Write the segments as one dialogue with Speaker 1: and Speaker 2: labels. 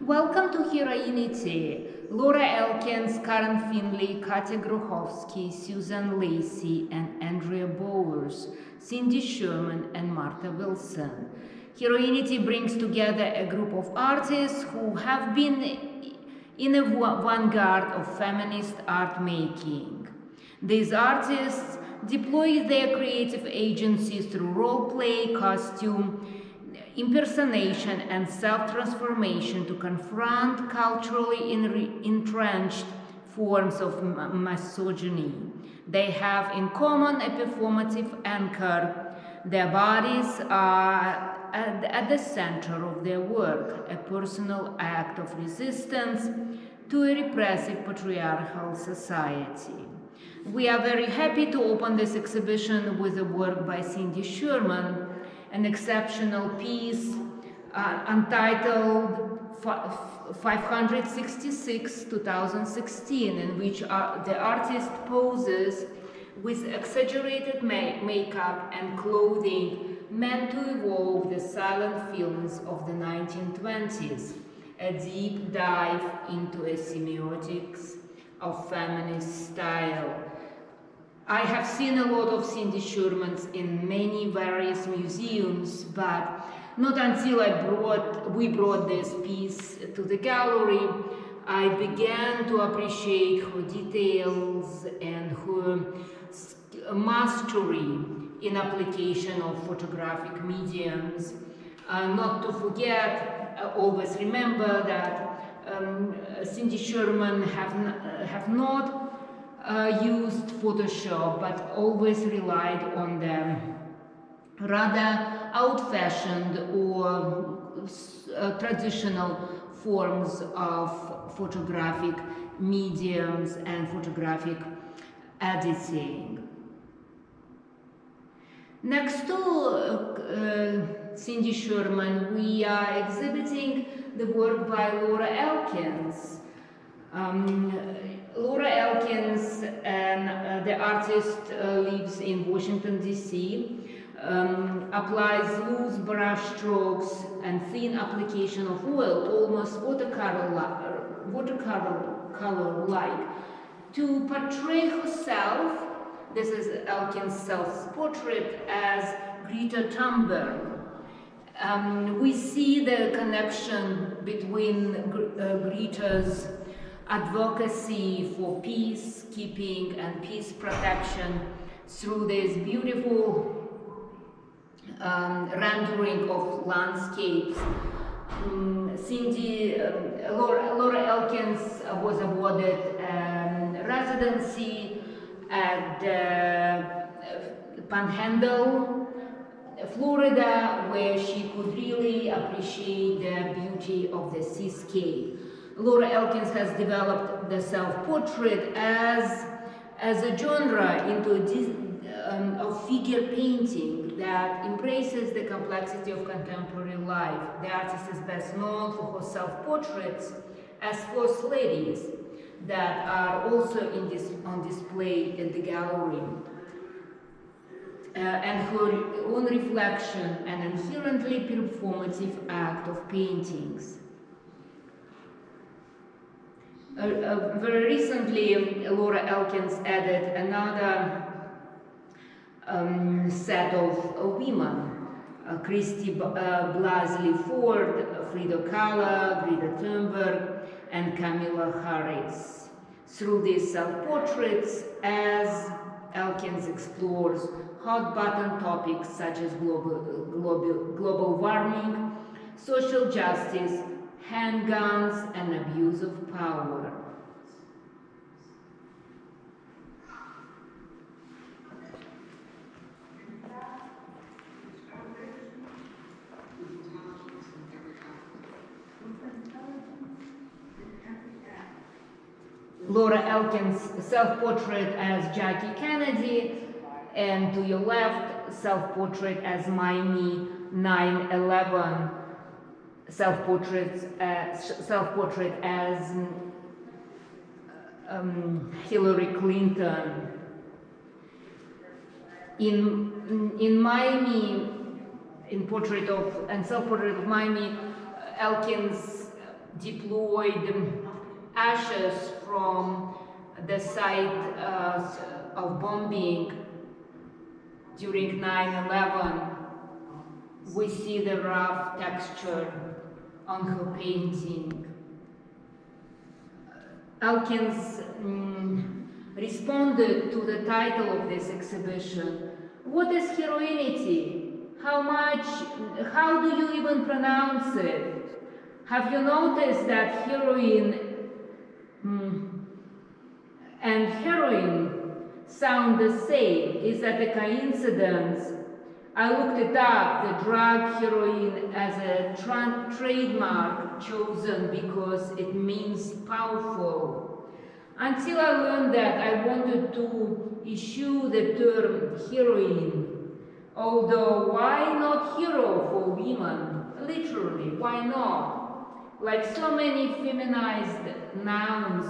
Speaker 1: Welcome to Heroine-ity. Laura Elkins, Karen Finley, Katya Grokhovsky, Suzanna Lacy, and Andrea Bowers, Cindy Sherman, and Martha Wilson. Heroine-ity brings together a group of artists who have been in the vanguard of feminist art making. These artists deploy their creative agencies through role play, costume, impersonation, and self-transformation to confront culturally entrenched forms of misogyny. They have in common a performative anchor. Their bodies are at the center of their work, a personal act of resistance to a repressive patriarchal society. We are very happy to open this exhibition with a work by Cindy Sherman, an exceptional piece untitled 566 2016, in which the artist poses with exaggerated makeup and clothing meant to evoke the silent feelings of the 1920s, a deep dive into a semiotics of feminist style. I have seen a lot of Cindy Shermans in many various museums, but not until we brought this piece to the gallery, I began to appreciate her details and her mastery in application of photographic mediums. Not to forget, always remember that Cindy Sherman have not used Photoshop, but always relied on the rather old-fashioned or traditional forms of photographic mediums and photographic editing. Next to Cindy Sherman, we are exhibiting the work by Laura Elkins. Laura Elkins, the artist, lives in Washington, D.C., applies loose brush strokes and thin application of oil, almost watercolor-like, to portray herself. This is Elkins' self-portrait as Greta Thunberg. We see the connection between Greta's advocacy for peacekeeping and peace protection through this beautiful rendering of landscapes. Laura Elkins was awarded residency at Panhandle, Florida, where she could really appreciate the beauty of the seascape. Laura Elkins has developed the self-portrait as a genre of figure painting that embraces the complexity of contemporary life. The artist is best known for her self-portraits as First Ladies that are also on display in the gallery. And her own reflection, an inherently performative act of paintings. Very recently, Laura Elkins added another set of women, Christy Blasey Ford, Frida Kahlo, Greta Thunberg, and Kamala Harris. Through these self-portraits, as Elkins explores hot-button topics such as global warming, social justice, handguns, and abuse of power. Laura Elkins' self-portrait as Jackie Kennedy, and to your left, self-portrait as Miami 9/11, self-portrait as Hillary Clinton. In Miami, in self-portrait of Miami, Elkins deployed ashes from the site of bombing during 9/11. We see the rough texture on her painting. Elkins responded to the title of this exhibition. What is heroinity? How do you even pronounce it? Have you noticed that heroine and heroin sound the same? Is that a coincidence? I looked it up, the drug heroin as a trademark chosen because it means powerful. Until I learned that, I wanted to issue the term heroine. Although, why not hero for women? Literally, why not? Like so many feminized nouns,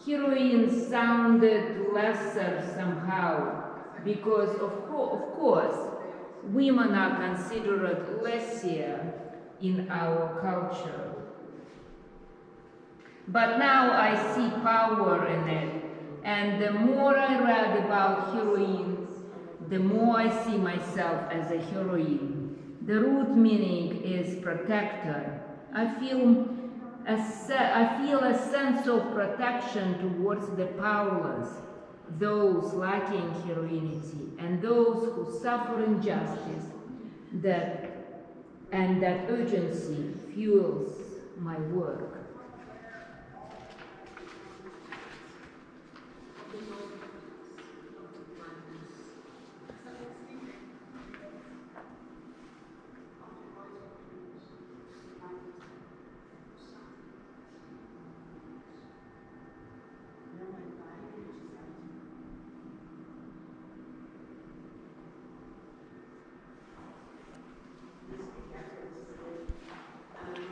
Speaker 1: heroine sounded lesser somehow, because of course, women are considered lesser in our culture. But now I see power in it, and the more I read about heroine, the more I see myself as a heroine. The root meaning is protector. I feel a sense of protection towards the powerless, those lacking heroinity, and those who suffer injustice, and that urgency fuels my work.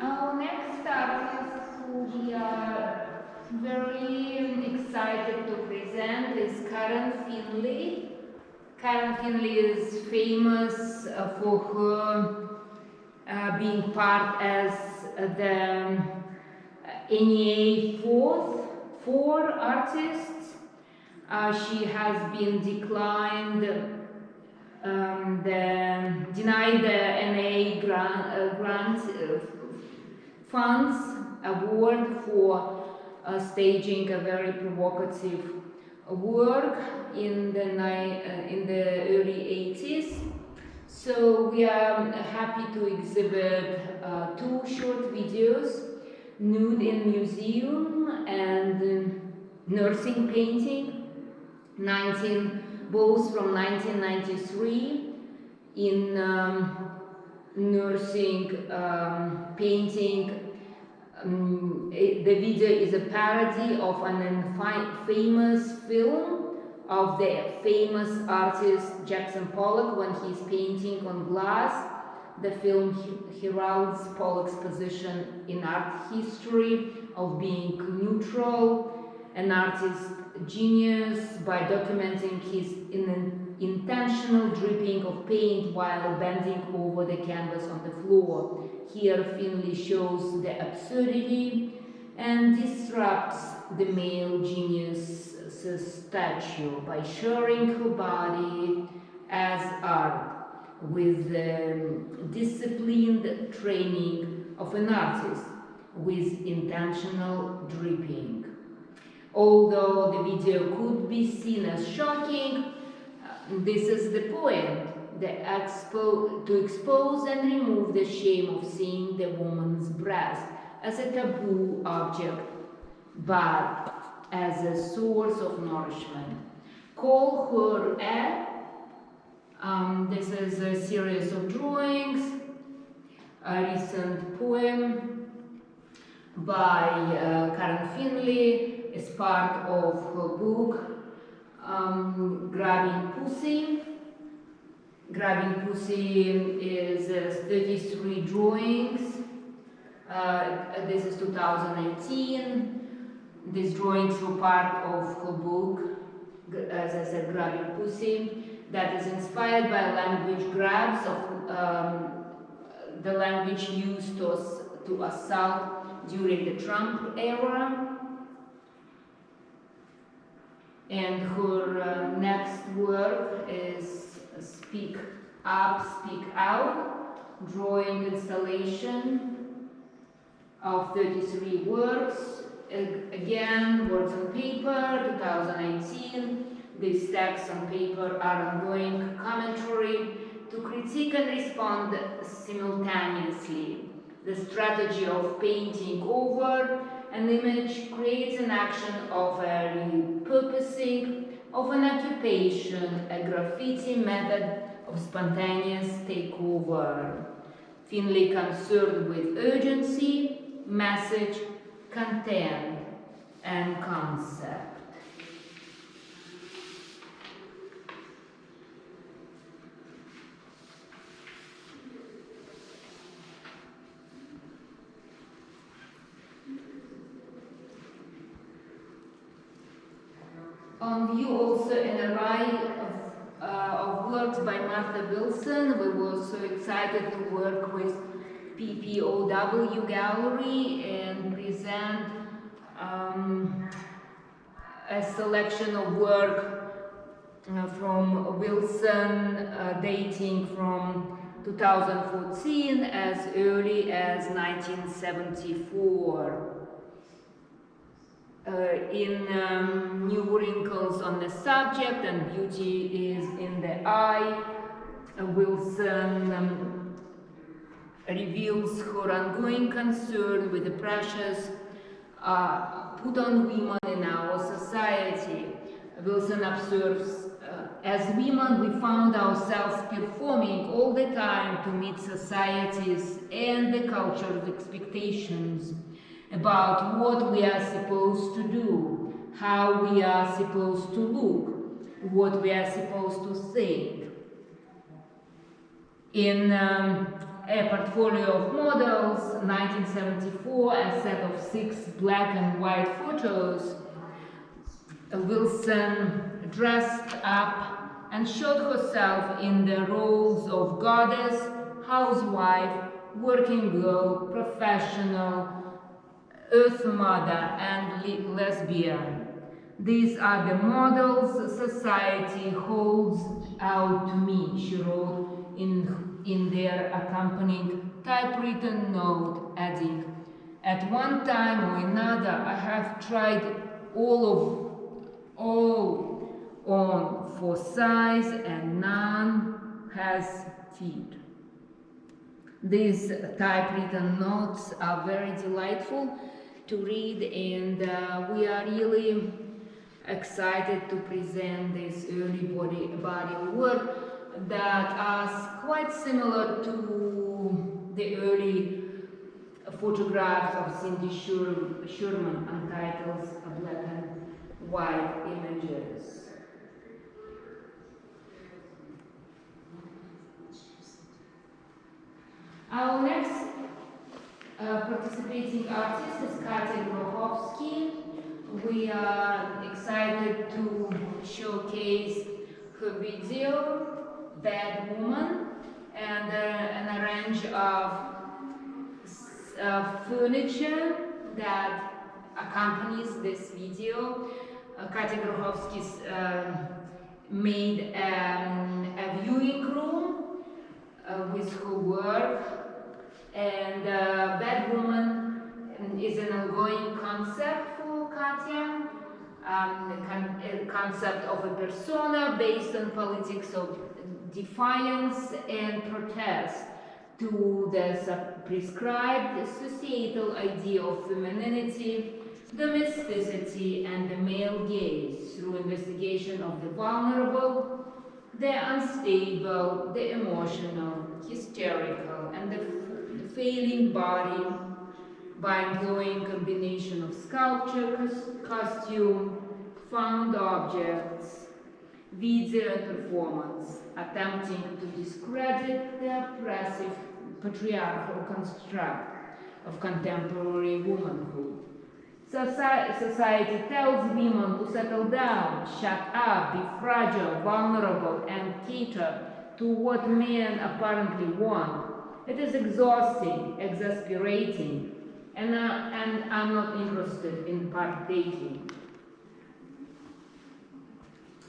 Speaker 1: Our next artist who we are very excited to present is Karen Finley. Karen Finley is famous for her being part as the NEA four artists. She has been denied the NA grant funds award for staging a very provocative work in the early 80s. So we are happy to exhibit two short videos, Nude in Museum and Nursing Painting, both from 1993 in nursing painting. The video is a parody of an famous film of the famous artist Jackson Pollock when he's painting on glass. The film heralds Pollock's position in art history of being neutral, an artist genius, by documenting his intentional dripping of paint while bending over the canvas on the floor. Here Finley shows the absurdity and disrupts the male genius's statue by showing her body as art with the disciplined training of an artist with intentional dripping. Although the video could be seen as shocking, this is the point, to expose and remove the shame of seeing the woman's breast as a taboo object, but as a source of nourishment. Call her this is a series of drawings, a recent poem by Karen Finley as part of her book Grabbing Pussy. Grabbing Pussy is 33 drawings. This is 2018. These drawings were part of her book, as I said, Grabbing Pussy, that is inspired by language grabs of the language used to assault during the Trump era. And her next work is Speak Up, Speak Out, drawing installation of 33 works. Again, works on paper, 2018. These texts on paper are ongoing commentary to critique and respond simultaneously. The strategy of painting over an image creates an action of a repurposing of an occupation, a graffiti method of spontaneous takeover. Finley concerned with urgency, message, content, and concept. On view also an array of works by Martha Wilson. We were so excited to work with PPOW Gallery and present a selection of work from Wilson dating from 2014 as early as 1974. New wrinkles on the subject and beauty is in the eye. Wilson reveals her ongoing concern with the pressures put on women in our society. Wilson observes, as women we found ourselves performing all the time to meet society's and the culture's expectations about what we are supposed to do, how we are supposed to look, what we are supposed to think. In a portfolio of models, 1974, a set of 6 black and white photos, Wilson dressed up and showed herself in the roles of goddess, housewife, working girl, professional, Earth Mother, and lesbian. These are the models society holds out to me, she wrote in their accompanying typewritten note, adding, at one time or another I have tried all on for size and none has fit. These typewritten notes are very delightful to read, and we are really excited to present this early body work that are quite similar to the early photographs of Cindy Sherman, Untitled Black and White Images. Our next participating artist is Katya Grokhovsky. We are excited to showcase her video, Bad Woman, and an range of furniture that accompanies this video. Katya Grokhovsky made a viewing room with her work, and Bad Woman is an ongoing concept for Katya, a concept of a persona based on politics of defiance and protest to the prescribed societal idea of femininity, domesticity, and the male gaze through investigation of the vulnerable, the unstable, the emotional, hysterical, and the failing body by employing combination of sculpture, costume, found objects, video and performance, attempting to discredit the oppressive patriarchal construct of contemporary womanhood. Society tells women to settle down, shut up, be fragile, vulnerable, and cater to what men apparently want. It is exhausting, exasperating, and I'm not interested in partaking,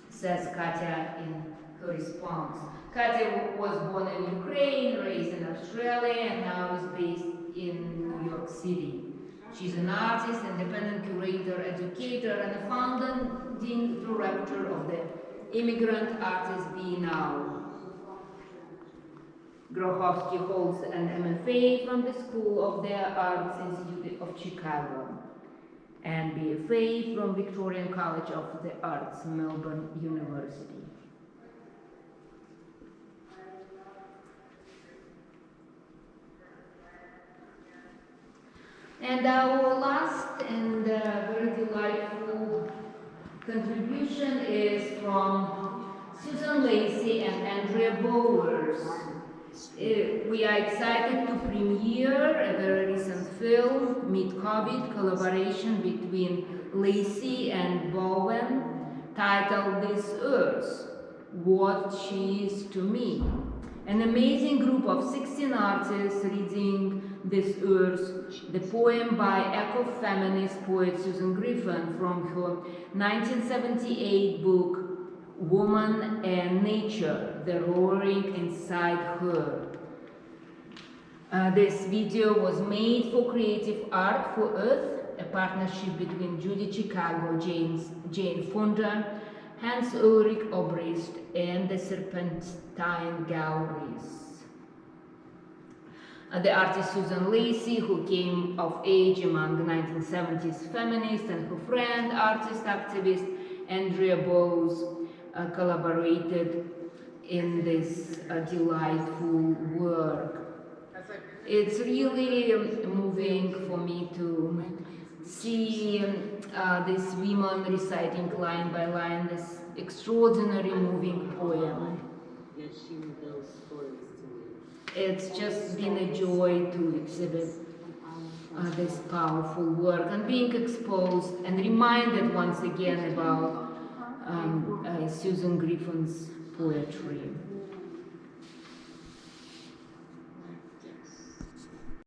Speaker 1: says Katya in her response. Katya was born in Ukraine, raised in Australia, and now is based in New York City. She's an artist, independent curator, educator, and a founding director of the Immigrant Artist Biennale. Grokhovsky holds an MFA from the School of the Arts Institute of Chicago and BFA from Victorian College of the Arts, Melbourne University. And our last and very delightful contribution is from Susan Lacy and Andrea Bowers. We are excited to premiere a very recent film, Mid-COVID, collaboration between Lacy and Bowen, titled This Earth, What She Is to Me. An amazing group of 16 artists reading This Earth, the poem by eco-feminist poet Susan Griffin from her 1978 book, Woman and Nature, the Roaring Inside Her. This video was made for Creative Art for Earth, a partnership between Judy Chicago, Jane Fonda, Hans Ulrich Obrist, and the Serpentine Galleries. The artist Susan Lacy, who came of age among the 1970s feminists, and her friend, artist activist Andrea Bowes, collaborated in this delightful work. It's really moving for me to see these women reciting line by line this extraordinary moving poem. It's just been a joy to exhibit this powerful work and being exposed and reminded once again about Susan Griffin's poetry.